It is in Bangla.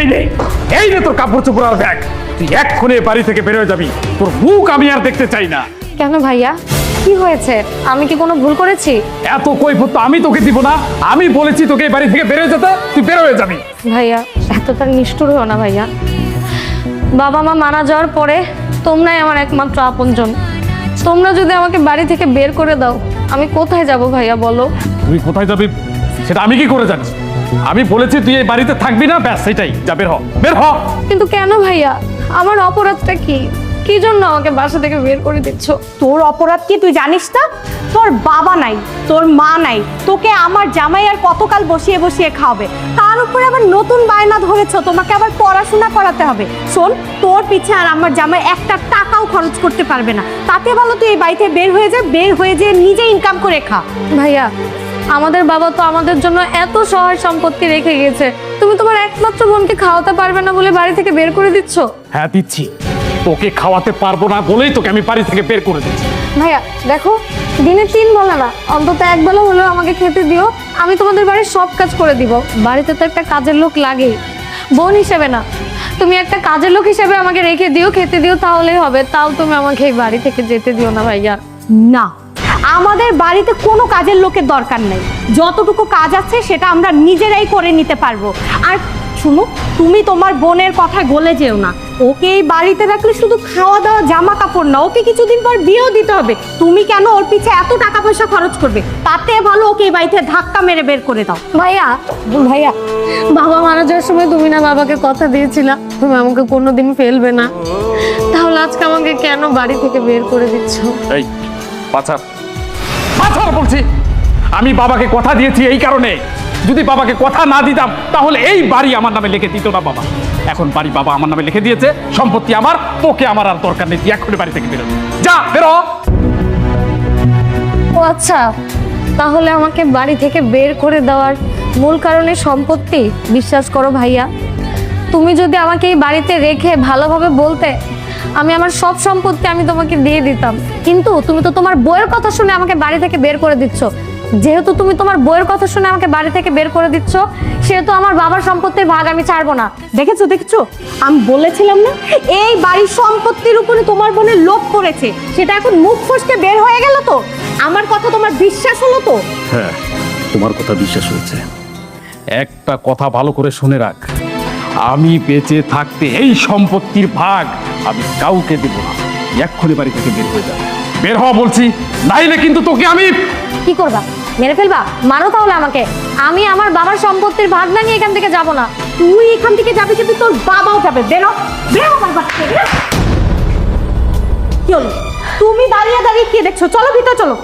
এই নে তোর কাপড় চোপড় আর ব্যাগ। তুই এক্ষুনি বাড়ি থেকে বের হয়ে যাবি। তোর মুখ আমি আর দেখতে চাই না। কেন ভাইয়া, কি হয়েছে? আমি কি কোনো ভুল করেছি? এত কৈফিয়ত তো আমি তোকে দিব না। আমি বলেছি তোকে এই বাড়ি থেকে বের হয়ে যেতে, তুই বের হয়ে যাবি। ভাইয়া এতটা নিষ্ঠুর হও না ভাইয়া। বাবা মা মারা যাওয়ার পরে তোমরাই আমার একমাত্র আপনজন। তোমরা যদি আমাকে বাড়ি থেকে বের করে দাও, আমি কোথায় যাব ভাইয়া বলো? তুই কোথায় যাবি সেটা আমি কি করে জানি? আমি বলেছি তুই এই বাড়িতে থাকবি না, ব্যাস সেটাই। যা বের হ, বের হ। কিন্তু কেন ভাইয়া? আমার অপরাধটা কি? কি জন্য আমাকে বাসা থেকে বের করে দিচ্ছ? তোর অপরাধ কি তুই জানিস না? তোর বাবা নাই, তোর মা নাই, তোকে আমার জামাই আর কতকাল বসিয়ে বসিয়ে খাওয়াবে। তার উপরে আবার নতুন বায়না ধরেছ, তোমাকে আবার পড়াশোনা করাতে হবে। শোন, তোর পিছে আর আমার জামাই একটা টাকাও খরচ করতে পারবে না। তাতে ভালো তুই এই বাড়িতে বের হয়ে যা, বের হয়ে যেয়ে নিজে ইনকাম করে খা। ভাইয়া, আমাদের বাবা তো আমাদের জন্য এত সহায় সম্পত্তি রেখে গেছে, তুমি তোমার একমাত্র বোনকে খাওয়াতে পারবে না বলে বাড়ি থেকে বের করে দিচ্ছ? হ্যাঁ দিচ্ছি, তোকে খাওয়াতে পারবো না বলেই তোকে আমি বাড়ি থেকে বের করে দিচ্ছি। ভাইয়া দেখো, দিনে 3 বেলা না, অন্তত 1 বেলা হলেও আমাকে খেতে দিও। আমি তোমাদের বাড়ির সব কাজ করে দিব। বাড়িতে তো একটা কাজের লোক লাগে, বোন হিসেবে না। তুমি একটা কাজের লোক হিসেবে আমাকে রেখে দিও, খেতে দিও, তাহলেই হবে। তাও তুমি আমাকে এই বাড়ি থেকে যেতে দিও না ভাইয়া। না, আমাদের বাড়িতে কোনো কাজের লোকের দরকার নেই। যতটুকু কাজ আছে সেটা আমরা নিজেরাই করে নিতে পারবো। আর শুনো, তুমি তোমার বোনের কথা গলে যেও না। ওকে এই বাড়িতে রাখলে শুধু খাওয়া দাওয়া, জামা কাপড় না, ওকে কিছুদিন পর বিয়েও দিতে হবে। তুমি কেন ওর পিছে এত টাকা পয়সা খরচ করবে? তাতে ভালো ওকে এই বাড়িতে ধাক্কা মেরে বের করে দাও। ভাইয়া ভাইয়া, বাবা মারা যাওয়ার সময় তুমি না বাবাকে কথা দিয়েছিলা তুমি আমাকে কোনোদিন ফেলবে না। তাহলে আজকে আমাকে কেন বাড়ি থেকে বের করে দিচ্ছ? এই পাচার পাচার বলছি। আমি বাবাকে কথা দিয়েছি এই কারণে, যদি বাবাকে কথা না দিতাম তাহলে এই বাড়ি আমার নামে লিখে দিত না বাবা। এখন বাড়ি বাবা আমার নামে লিখে দিয়েছে, সম্পত্তি আমার, তোকে আমার আর দরকার নেই। তুই এক্ষুনি বাড়ি থেকে বেরো, যা বেরো। ও আচ্ছা, তাহলে আমাকে বাড়ি থেকে বের করে দেওয়ার মূল কারণে সম্পত্তি। বিশ্বাস করো ভাইয়া, তুমি যদি আমাকে এই বাড়িতে রেখে ভালোভাবে বলতে, আমি আমার সব সম্পত্তি আমি তোমাকে দিয়ে দিতাম। কিন্তু তুমি তো তোমার বইয়ের কথা শুনে আমাকে বাড়ি থেকে বের করে দিচ্ছ। যেহেতু তুমি তোমার বইয়ের কথা শুনে আমাকে বাড়ি থেকে বের করে দিচ্ছ, সেহেতু আমার বাবার সম্পত্তির ভাগ আমি ছাড়বো না। দেখেছো দেখেছো, আমি বলেছিলাম না এই বাড়ির সম্পত্তির উপরে তোমার বোনের লোভ করেছে। সেটা এখন মুখ ফসকে বের হয়ে গেল তো। আমার কথা তোমার বিশ্বাস হলো তো? হ্যাঁ, তোমার কথা বিশ্বাস হয়েছে। একটা কথা ভালো করে শুনে রাখ, আমি বেঁচে থাকতে এই সম্পত্তির ভাগ আমি কাউকে দেব না। এক্ষুনি বাড়ি থেকে বের হয়ে যাবে, বের হওয়া বলছি, নাইলে কিন্তু তোকে আমি। কি করবা? মেরে ফেলবা? মারো তাহলে আমাকে। আমি আমার বাবার সম্পত্তির ভাগ না নিয়ে এখান থেকে যাব না। তুই এখান থেকে যাবি কিন্তু তোর বাবাও যাবে। বেরো বেরো আমার বাড়ি থেকে। কি হলো? তুমি দাঁড়িয়ে দাঁড়িয়ে কি দেখছো? চলো ভিতর চলো।